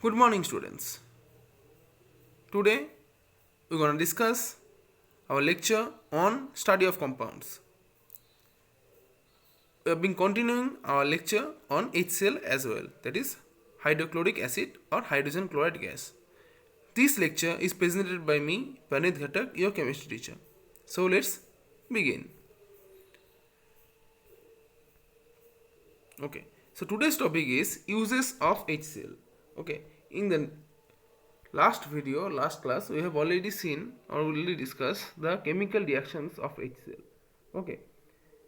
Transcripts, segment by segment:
Good morning, students. Today we're going to discuss our lecture on study of compounds. We have been continuing our lecture on HCl as well, that is hydrochloric acid or hydrogen chloride gas. This lecture is presented by me, Vanit Ghatak, your chemistry teacher. So let's begin. Okay. So today's topic is uses of HCl. Okay. In the last class, we have already seen or already discussed the chemical reactions of HCl. Okay.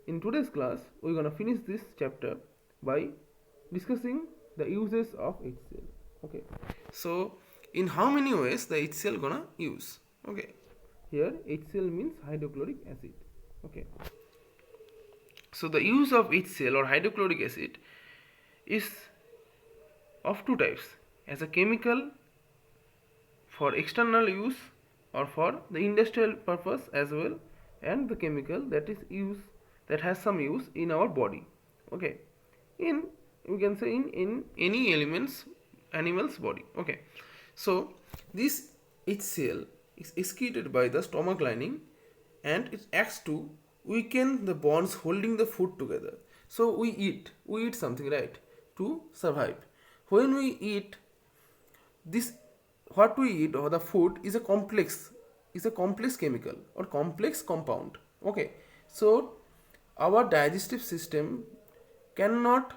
In today's class, we're gonna finish this chapter by discussing the uses of HCl. Okay. So, in how many ways the HCl gonna use? Okay. Here HCl means hydrochloric acid. Okay. So the use of HCl or hydrochloric acid is of two types: as a chemical for external use or for the industrial purpose as well, and the chemical that is used that has some use in our body. Okay, in we can say in any animal's body. Okay, so this HCl is excreted by the stomach lining and it acts to weaken the bonds holding the food together. So we eat something, right, to survive. When we eat this, what we eat or the food is a complex chemical or complex compound. Okay, so our digestive system cannot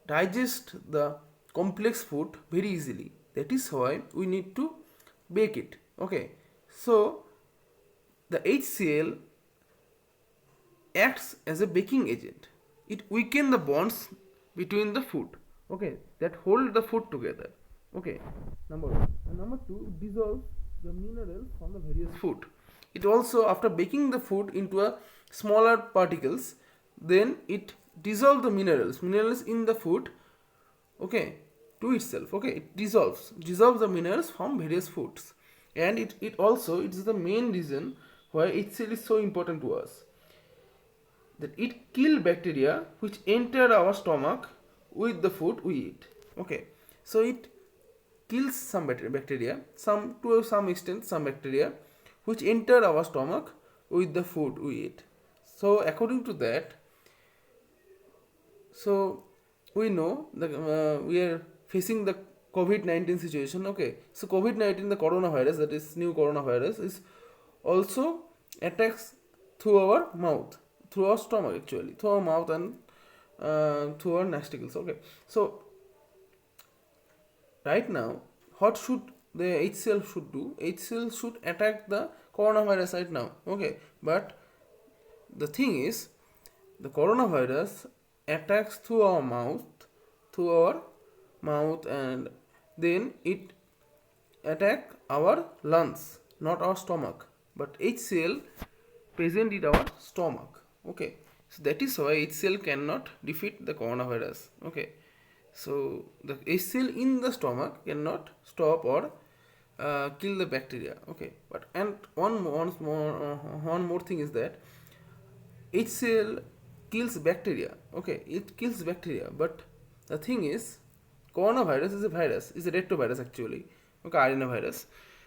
digest the complex food very easily. That is why we need to bake it. Okay, so the HCl acts as a baking agent. It weakens the bonds between the food. Okay, that hold the food together. Okay, number one. And number two, it dissolves the minerals from the various food. It also, after baking the food into a smaller particles, then it dissolves the minerals in the food. Okay, to itself. Okay, it dissolves the minerals from various foods, and it is the main reason why HCl is so important to us, that it kill bacteria which enter our stomach with the food we eat. Okay, so it kills some bacteria, some to some extent some bacteria which enter our stomach with the food we eat. So according to that, so we know that we are facing the COVID-19 situation. Okay, so COVID-19, the coronavirus, that is new coronavirus, is also attacks through our mouth, through our stomach actually, through our mouth and through our nasticles. Okay, so right now, what should the HCl should do? HCl should attack the coronavirus right now. Okay, but the thing is, the coronavirus attacks through our mouth, and then it attack our lungs, not our stomach. But HCl present in our stomach. Okay, so that is why HCl cannot defeat the coronavirus. Okay, so the HCl in the stomach cannot stop or kill the bacteria. Okay, but and one more thing is that HCl kills bacteria. Okay, it kills bacteria, but the thing is, coronavirus is a virus, is a retrovirus actually. Okay, arenavirus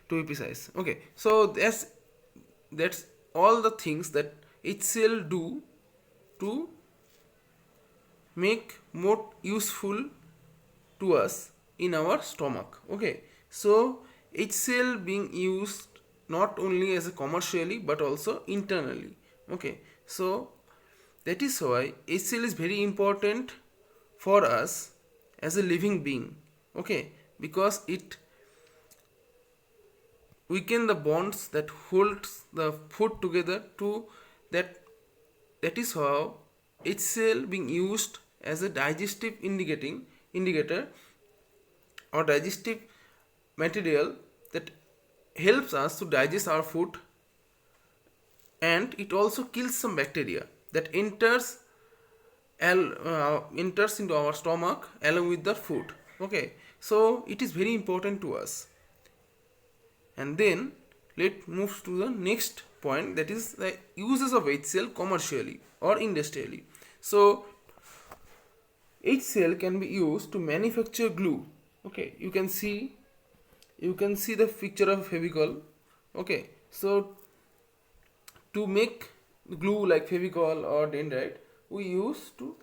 to be precise. Okay, so that's all the things that HCl do to make more useful to us in our stomach. Okay, so HCl being used not only as a commercially but also internally. Okay, so that is why HCl is very important for us as a living being. Okay, because it weaken the bonds that holds the food together to that. That is how HCl being used as a digestive indicator or digestive material that helps us to digest our food, and it also kills some bacteria that enters into our stomach along with the food. Okay, so it is very important to us. And then let's move to the next point, that is the uses of HCl commercially or industrially. So HCl can be used to manufacture glue. Okay, you can see the picture of Fevicol. Okay, so to make glue like Fevicol or Dendrite, we use to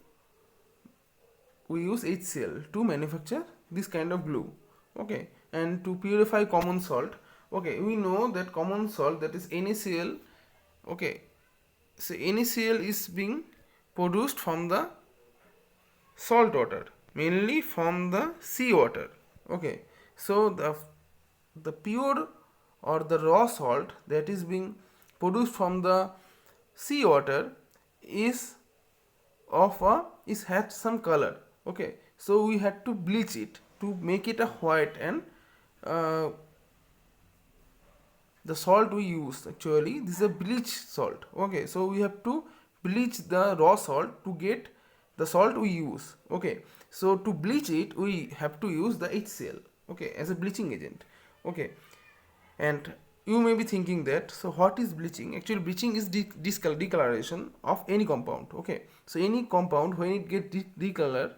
we use HCl to manufacture this kind of glue. Okay, and to purify common salt, okay, we know that common salt, that is NaCl. Okay, so NaCl is being produced from the salt water, mainly from the sea water. Okay, so the pure or the raw salt that is being produced from the sea water is of a is had some color. Okay, so we had to bleach it to make it a white, and uh, the salt we use, actually this is a bleach salt. Okay, so we have to bleach the raw salt to get the salt we use. Okay, so to bleach it we have to use the HCl, okay, as a bleaching agent. Okay, and you may be thinking that, so what is bleaching? Actually bleaching is discoloration of any compound. Okay, so any compound when it get decolored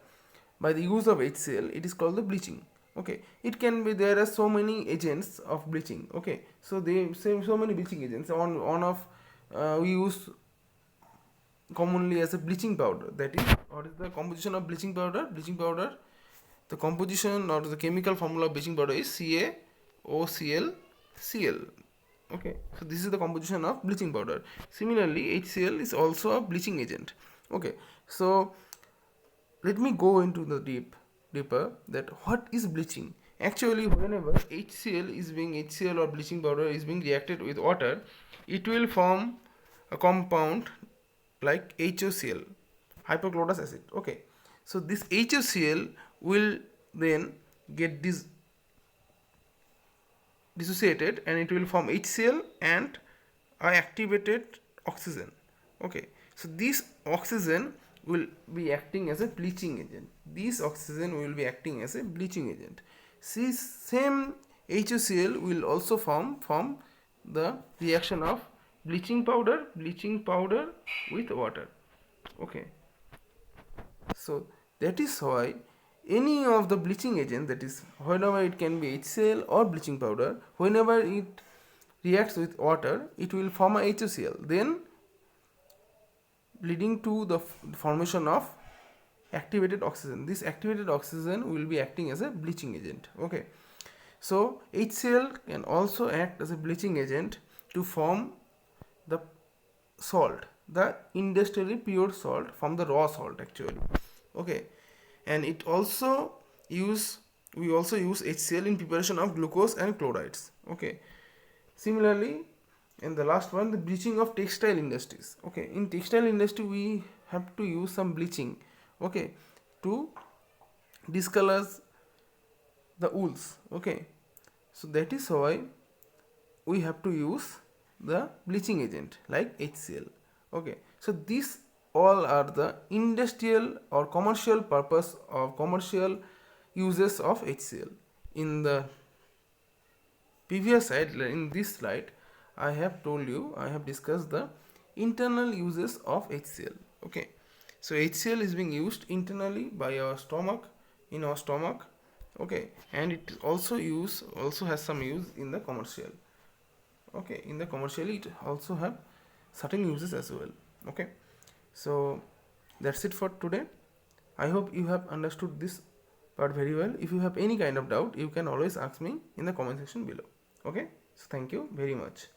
by the use of HCl, it is called the bleaching. Okay, it can be, there are so many agents of bleaching. Okay, so they say so many bleaching agents. On of we use commonly as a bleaching powder. That is, what is the composition of bleaching powder? Bleaching powder, the composition or the chemical formula of bleaching powder is CaOCl Cl. Okay, so this is the composition of bleaching powder. Similarly, HCl is also a bleaching agent. Okay, so let me go into the deeper that what is bleaching. Actually, whenever HCl or bleaching powder is being reacted with water, it will form a compound like HOCl, hypochlorous acid. Okay, so this HOCl will then get dissociated, and it will form HCl and a activated oxygen. Okay, so this oxygen will be acting as a bleaching agent. This oxygen will be acting as a bleaching agent. See, same HOCl will also form from the reaction of bleaching powder with water. Okay, so that is why any of the bleaching agent, that is whenever it can be HCl or bleaching powder, whenever it reacts with water, it will form a HOCl, then leading to the formation of activated oxygen. This activated oxygen will be acting as a bleaching agent. Okay, so HCl can also act as a bleaching agent to form the salt, the industrially pure salt from the raw salt actually. Okay, and it also use we also use HCl in preparation of glucose and chlorides. Okay, similarly, and the last one, the bleaching of textile industries. Okay, in textile industry we have to use some bleaching, okay, to discolor the wools. Okay, so that is why we have to use the bleaching agent like HCl. Okay, so these all are the industrial or commercial purpose or commercial uses of HCl. In the previous slide, in this slide, I have discussed the internal uses of HCl. Okay, so HCl is being used internally by our stomach, in our stomach. Okay, and it also has some use in the commercial. Okay, in the commercial it also have certain uses as well. Okay, so that's it for today. I hope you have understood this part very well. If you have any kind of doubt, you can always ask me in the comment section below. Okay, so thank you very much.